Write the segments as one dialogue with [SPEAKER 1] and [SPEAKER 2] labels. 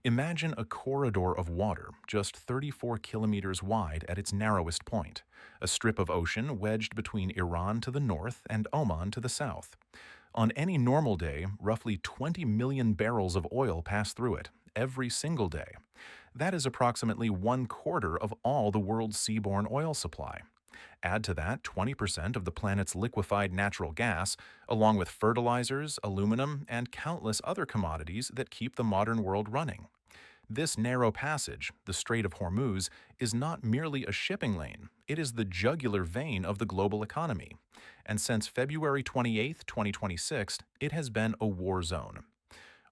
[SPEAKER 1] Imagine a corridor of water, just 34 kilometers wide at its narrowest point, a strip of ocean wedged between Iran to the north and Oman to the south. On any normal day, roughly 20 million barrels of oil pass through it, every single day. That is approximately 1/4 of all the world's seaborne oil supply. Add to that 20% of the planet's liquefied natural gas, along with fertilizers, aluminum, and countless other commodities that keep the modern world running. This narrow passage, the Strait of Hormuz, is not merely a shipping lane, it is the jugular vein of the global economy. And since February 28, 2026, it has been a war zone.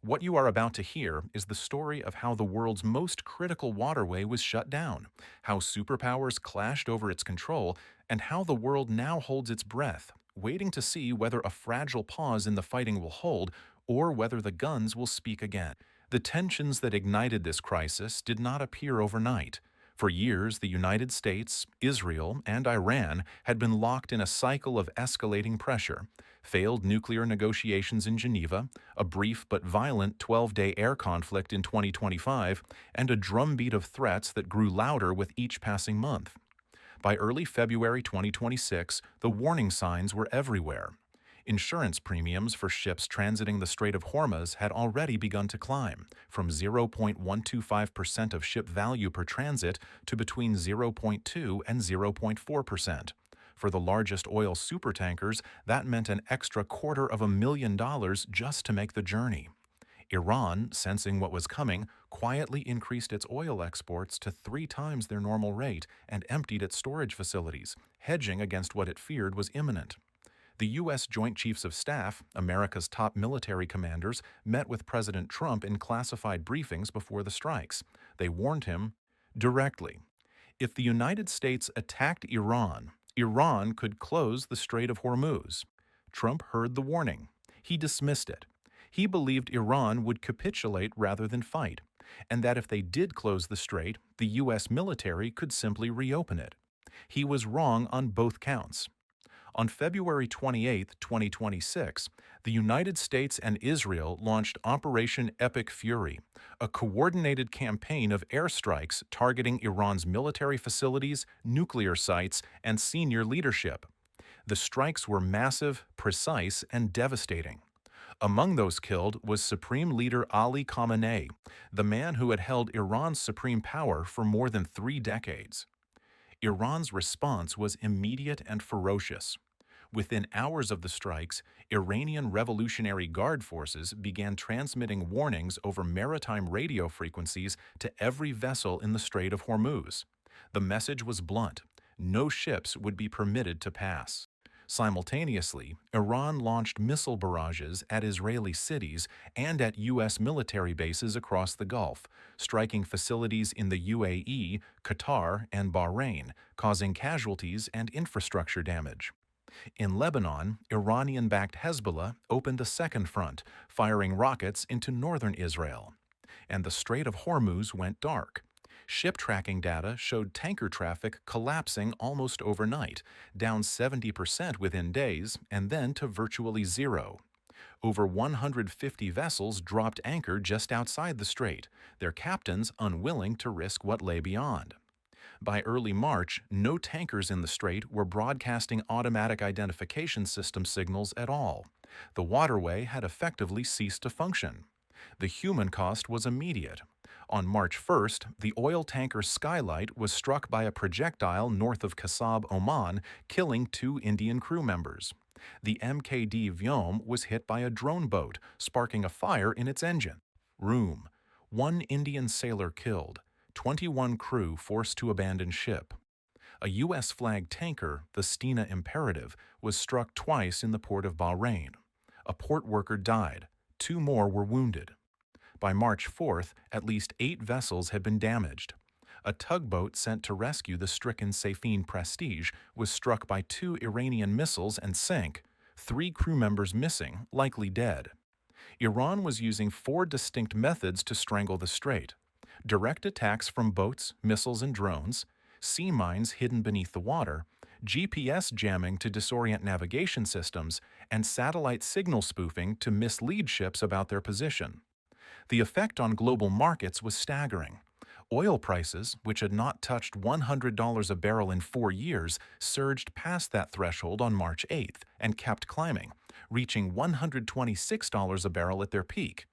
[SPEAKER 1] What you are about to hear is the story of how the world's most critical waterway was shut down, how superpowers clashed over its control, and how the world now holds its breath, waiting to see whether a fragile pause in the fighting will hold or whether the guns will speak again. The tensions that ignited this crisis did not appear overnight. For years, the United States, Israel, and Iran had been locked in a cycle of escalating pressure. Failed nuclear negotiations in Geneva, a brief but violent 12-day air conflict in 2025, and a drumbeat of threats that grew louder with each passing month. By early February 2026, the warning signs were everywhere. Insurance premiums for ships transiting the Strait of Hormuz had already begun to climb, from 0.125% of ship value per transit to between 0.2 and 0.4%. For the largest oil supertankers, that meant an extra $250,000 just to make the journey. Iran, sensing what was coming, quietly increased its oil exports to 3 times their normal rate and emptied its storage facilities, hedging against what it feared was imminent. The U.S. Joint Chiefs of Staff, America's top military commanders, met with President Trump in classified briefings before the strikes. They warned him directly. If the United States attacked Iran, Iran could close the Strait of Hormuz. Trump heard the warning. He dismissed it. He believed Iran would capitulate rather than fight, and that if they did close the strait, the U.S. military could simply reopen it. He was wrong on both counts. On February 28, 2026, the United States and Israel launched Operation Epic Fury, a coordinated campaign of airstrikes targeting Iran's military facilities, nuclear sites, and senior leadership. The strikes were massive, precise, and devastating. Among those killed was Supreme Leader Ali Khamenei, the man who had held Iran's supreme power for more than 3 decades. Iran's response was immediate and ferocious. Within hours of the strikes, Iranian Revolutionary Guard forces began transmitting warnings over maritime radio frequencies to every vessel in the Strait of Hormuz. The message was blunt: no ships would be permitted to pass. Simultaneously, Iran launched missile barrages at Israeli cities and at U.S. military bases across the Gulf, striking facilities in the UAE, Qatar, and Bahrain, causing casualties and infrastructure damage. In Lebanon, Iranian-backed Hezbollah opened a second front, firing rockets into northern Israel. And the Strait of Hormuz went dark. Ship tracking data showed tanker traffic collapsing almost overnight, down 70% within days, and then to virtually zero. Over 150 vessels dropped anchor just outside the strait, their captains unwilling to risk what lay beyond. By early March, no tankers in the strait were broadcasting automatic identification system signals at all. The waterway had effectively ceased to function. The human cost was immediate. On March 1st, the oil tanker Skylight was struck by a projectile north of Kasab, Oman, killing 2 Indian crew members. The MKD Vyom was hit by a drone boat, sparking a fire in its engine. Room: 1 Indian sailor killed, 21 crew forced to abandon ship. A U.S.-flagged tanker, the Stena Imperative, was struck twice in the port of Bahrain. A port worker died. 2 more were wounded. By March 4th, at least 8 vessels had been damaged. A tugboat sent to rescue the stricken Safine Prestige was struck by 2 Iranian missiles and sank, 3 crew members missing, likely dead. Iran was using 4 distinct methods to strangle the strait: direct attacks from boats, missiles, and drones, sea mines hidden beneath the water, GPS jamming to disorient navigation systems, and satellite signal spoofing to mislead ships about their position. The effect on global markets was staggering. Oil prices, which had not touched $100 a barrel in 4 years, surged past that threshold on March 8th and kept climbing, reaching $126 a barrel at their peak.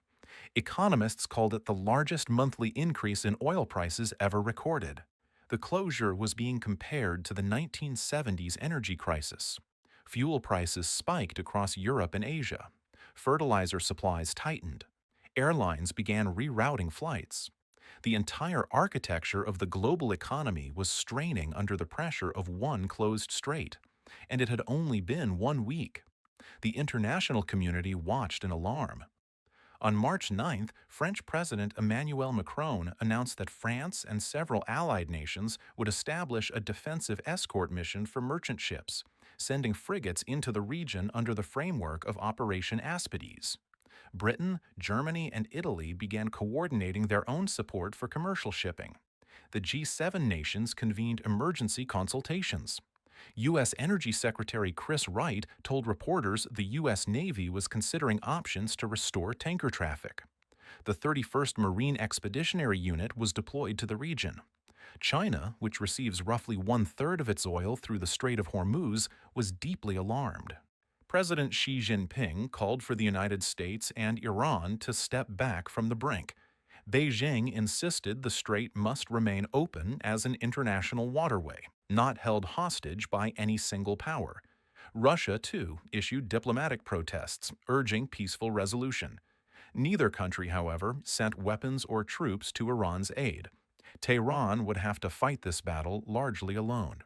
[SPEAKER 1] Economists called it the largest monthly increase in oil prices ever recorded. The closure was being compared to the 1970s energy crisis. Fuel prices spiked across Europe and Asia. Fertilizer supplies tightened. Airlines began rerouting flights. The entire architecture of the global economy was straining under the pressure of one closed strait. And it had only been 1 week. The international community watched in alarm. On March 9th, French President Emmanuel Macron announced that France and several allied nations would establish a defensive escort mission for merchant ships, sending frigates into the region under the framework of Operation Aspides. Britain, Germany, and Italy began coordinating their own support for commercial shipping. The G7 nations convened emergency consultations. U.S. Energy Secretary Chris Wright told reporters the U.S. Navy was considering options to restore tanker traffic. The 31st Marine Expeditionary Unit was deployed to the region. China, which receives roughly one-third of its oil through the Strait of Hormuz, was deeply alarmed. President Xi Jinping called for the United States and Iran to step back from the brink. Beijing insisted the strait must remain open as an international waterway, not held hostage by any single power. Russia, too, issued diplomatic protests urging peaceful resolution. Neither country, however, sent weapons or troops to Iran's aid. Tehran would have to fight this battle largely alone.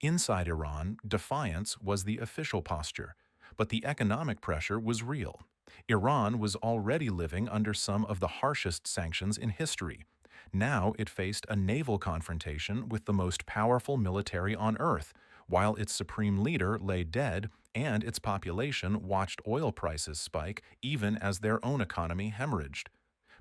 [SPEAKER 1] Inside Iran, defiance was the official posture, but the economic pressure was real. Iran was already living under some of the harshest sanctions in history. Now it faced a naval confrontation with the most powerful military on Earth, while its supreme leader lay dead and its population watched oil prices spike even as their own economy hemorrhaged.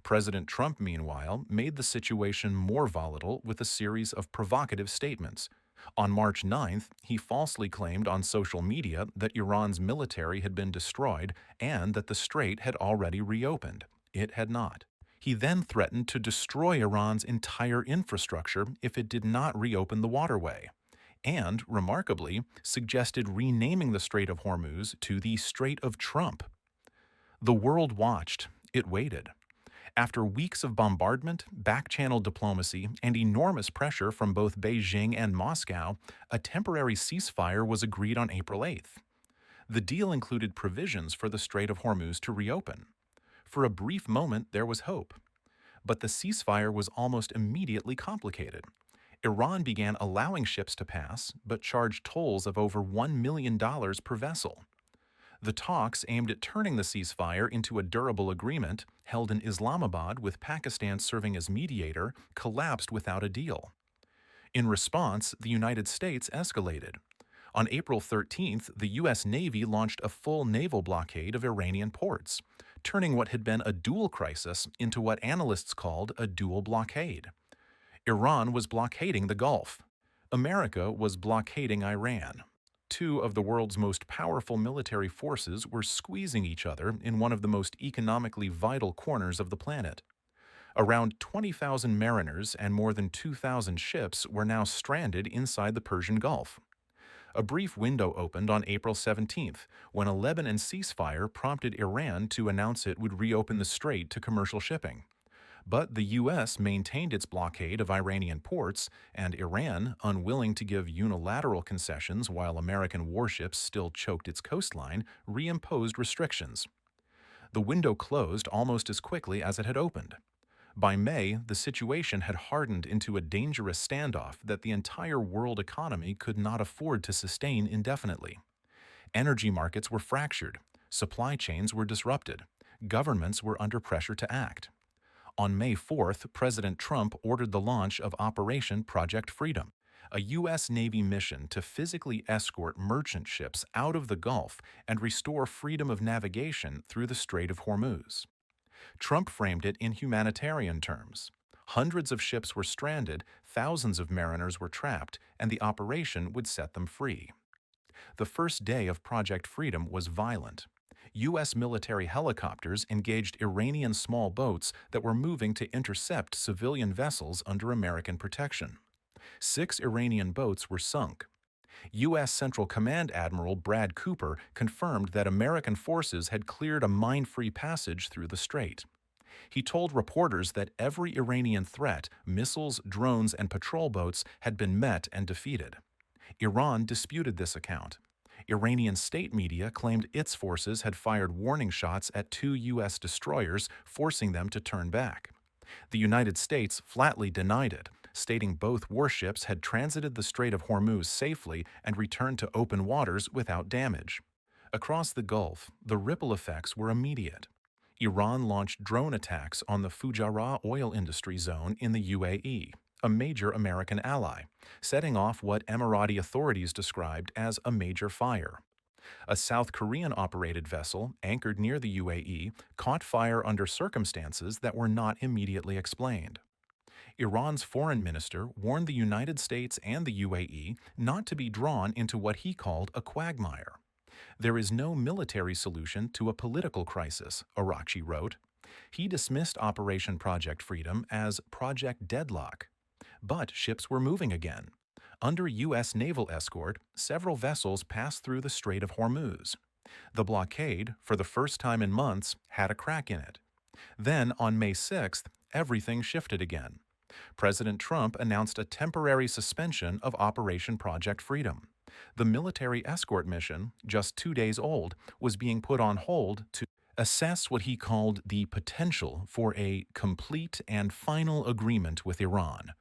[SPEAKER 1] President Trump, meanwhile, made the situation more volatile with a series of provocative statements. On March 9th, he falsely claimed on social media that Iran's military had been destroyed and that the strait had already reopened. It had not. He then threatened to destroy Iran's entire infrastructure if it did not reopen the waterway, and, remarkably, suggested renaming the Strait of Hormuz to the Strait of Trump. The world watched. It waited. After weeks of bombardment, back-channel diplomacy, and enormous pressure from both Beijing and Moscow, a temporary ceasefire was agreed on April 8th. The deal included provisions for the Strait of Hormuz to reopen. For a brief moment, there was hope. But the ceasefire was almost immediately complicated. Iran began allowing ships to pass, but charged tolls of over $1 million per vessel. The talks aimed at turning the ceasefire into a durable agreement, held in Islamabad with Pakistan serving as mediator, collapsed without a deal. In response, the United States escalated. On April 13th, the U.S. Navy launched a full naval blockade of Iranian ports, turning what had been a dual crisis into what analysts called a dual blockade. Iran was blockading the Gulf. America was blockading Iran. Two of the world's most powerful military forces were squeezing each other in one of the most economically vital corners of the planet. Around 20,000 mariners and more than 2,000 ships were now stranded inside the Persian Gulf. A brief window opened on April 17th, when a Lebanon ceasefire prompted Iran to announce it would reopen the strait to commercial shipping. But the U.S. maintained its blockade of Iranian ports, and Iran, unwilling to give unilateral concessions while American warships still choked its coastline, reimposed restrictions. The window closed almost as quickly as it had opened. By May, the situation had hardened into a dangerous standoff that the entire world economy could not afford to sustain indefinitely. Energy markets were fractured, supply chains were disrupted, governments were under pressure to act. On May 4th, President Trump ordered the launch of Operation Project Freedom, a U.S. Navy mission to physically escort merchant ships out of the Gulf and restore freedom of navigation through the Strait of Hormuz. Trump framed it in humanitarian terms. Hundreds of ships were stranded, thousands of mariners were trapped, and the operation would set them free. The first day of Project Freedom was violent. U.S. military helicopters engaged Iranian small boats that were moving to intercept civilian vessels under American protection. 6 Iranian boats were sunk. U.S. Central Command Admiral Brad Cooper confirmed that American forces had cleared a mine-free passage through the strait. He told reporters that every Iranian threat, missiles, drones, and patrol boats, had been met and defeated. Iran disputed this account. Iranian state media claimed its forces had fired warning shots at 2 U.S. destroyers, forcing them to turn back. The United States flatly denied it, stating both warships had transited the Strait of Hormuz safely and returned to open waters without damage. Across the Gulf, the ripple effects were immediate. Iran launched drone attacks on the Fujairah oil industry zone in the UAE, a major American ally, setting off what Emirati authorities described as a major fire. A South Korean-operated vessel anchored near the UAE caught fire under circumstances that were not immediately explained. Iran's foreign minister warned the United States and the UAE not to be drawn into what he called a quagmire. There is no military solution to a political crisis, Araghchi wrote. He dismissed Operation Project Freedom as Project Deadlock. But ships were moving again. Under U.S. naval escort, several vessels passed through the Strait of Hormuz. The blockade, for the first time in months, had a crack in it. Then, on May 6th, everything shifted again. President Trump announced a temporary suspension of Operation Project Freedom. The military escort mission, just 2 days old, was being put on hold to assess what he called the potential for a complete and final agreement with Iran.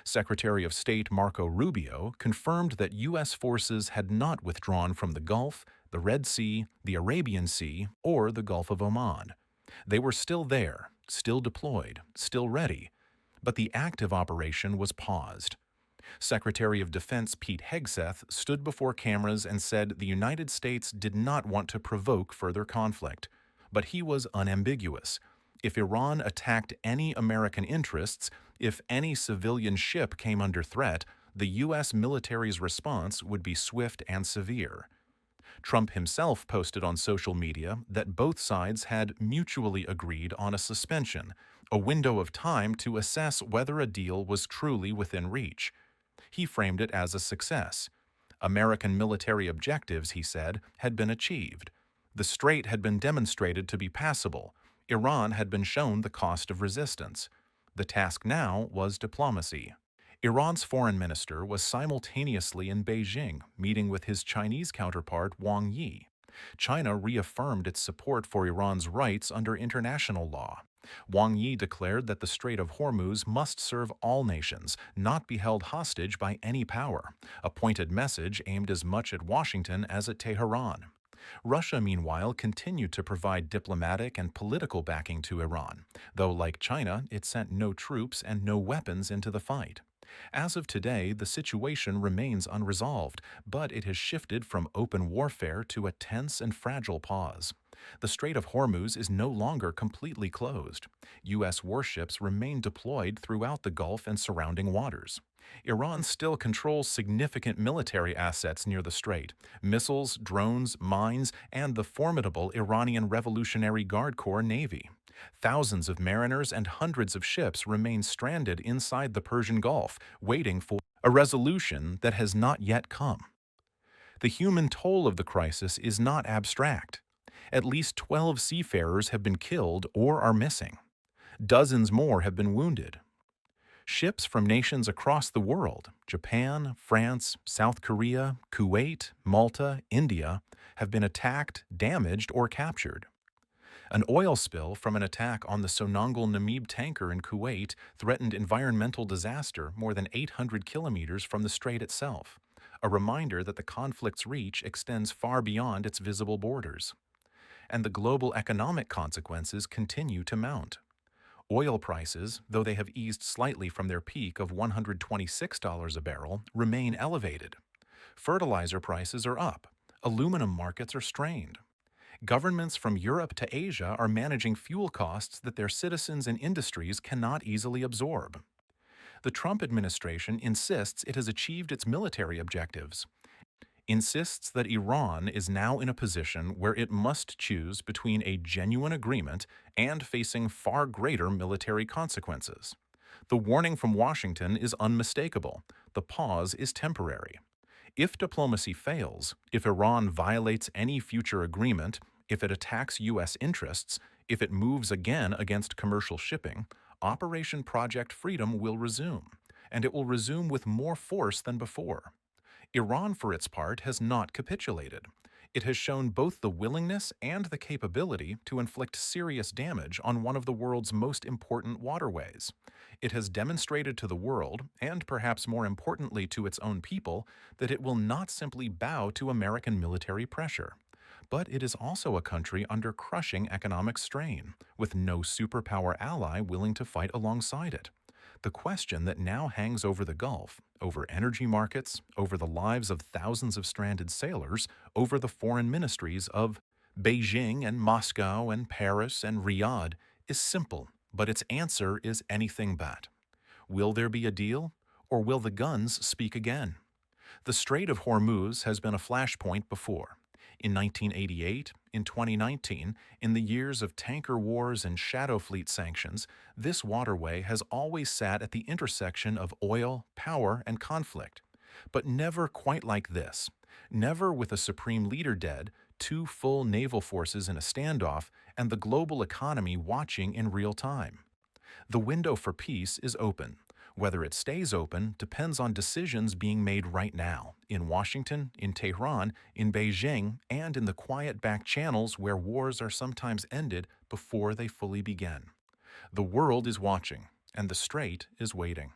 [SPEAKER 1] Secretary of State Marco Rubio confirmed that U.S. forces had not withdrawn from the Gulf, the Red Sea, the Arabian Sea, or the Gulf of Oman. They were still there, still deployed, still ready, but the active operation was paused. Secretary of Defense Pete Hegseth stood before cameras and said the United States did not want to provoke further conflict, but he was unambiguous. If Iran attacked any American interests, if any civilian ship came under threat, the U.S. military's response would be swift and severe. Trump himself posted on social media that both sides had mutually agreed on a suspension, a window of time to assess whether a deal was truly within reach. He framed it as a success. American military objectives, he said, had been achieved. The strait had been demonstrated to be passable. Iran had been shown the cost of resistance. The task now was diplomacy. Iran's foreign minister was simultaneously in Beijing, meeting with his Chinese counterpart Wang Yi. China reaffirmed its support for Iran's rights under international law. Wang Yi declared that the Strait of Hormuz must serve all nations, not be held hostage by any power, a pointed message aimed as much at Washington as at Tehran. Russia, meanwhile, continued to provide diplomatic and political backing to Iran, though, like China, it sent no troops and no weapons into the fight. As of today, the situation remains unresolved, but it has shifted from open warfare to a tense and fragile pause. The Strait of Hormuz is no longer completely closed. U.S. warships remain deployed throughout the Gulf and surrounding waters. Iran still controls significant military assets near the strait: missiles, drones, mines, and the formidable Iranian Revolutionary Guard Corps Navy. Thousands of mariners and hundreds of ships remain stranded inside the Persian Gulf, waiting for a resolution that has not yet come. The human toll of the crisis is not abstract. At least 12 seafarers have been killed or are missing. Dozens more have been wounded. Ships from nations across the world, Japan, France, South Korea, Kuwait, Malta, India, have been attacked, damaged, or captured. An oil spill from an attack on the Sonangol Namib tanker in Kuwait threatened environmental disaster more than 800 kilometers from the strait itself, a reminder that the conflict's reach extends far beyond its visible borders. And the global economic consequences continue to mount. Oil prices, though they have eased slightly from their peak of $126 a barrel, remain elevated. Fertilizer prices are up. Aluminum markets are strained. Governments from Europe to Asia are managing fuel costs that their citizens and industries cannot easily absorb. The Trump administration insists it has achieved its military objectives. insists that Iran is now in a position where it must choose between a genuine agreement and facing far greater military consequences. The warning from Washington is unmistakable. The pause is temporary. If diplomacy fails, if Iran violates any future agreement, if it attacks U.S. interests, if it moves again against commercial shipping, Operation Project Freedom will resume, and it will resume with more force than before. Iran, for its part, has not capitulated. It has shown both the willingness and the capability to inflict serious damage on one of the world's most important waterways. It has demonstrated to the world, and perhaps more importantly to its own people, that it will not simply bow to American military pressure. But it is also a country under crushing economic strain, with no superpower ally willing to fight alongside it. The question that now hangs over the Gulf, over energy markets, over the lives of thousands of stranded sailors, over the foreign ministries of Beijing and Moscow and Paris and Riyadh, is simple, but its answer is anything but. Will there be a deal, or will the guns speak again? The Strait of Hormuz has been a flashpoint before. In 1988, in 2019, in the years of tanker wars and shadow fleet sanctions, this waterway has always sat at the intersection of oil, power, and conflict. But never quite like this. Never with a supreme leader dead, two full naval forces in a standoff, and the global economy watching in real time. The window for peace is open. Whether it stays open depends on decisions being made right now, in Washington, in Tehran, in Beijing, and in the quiet back channels where wars are sometimes ended before they fully begin. The world is watching, and the strait is waiting.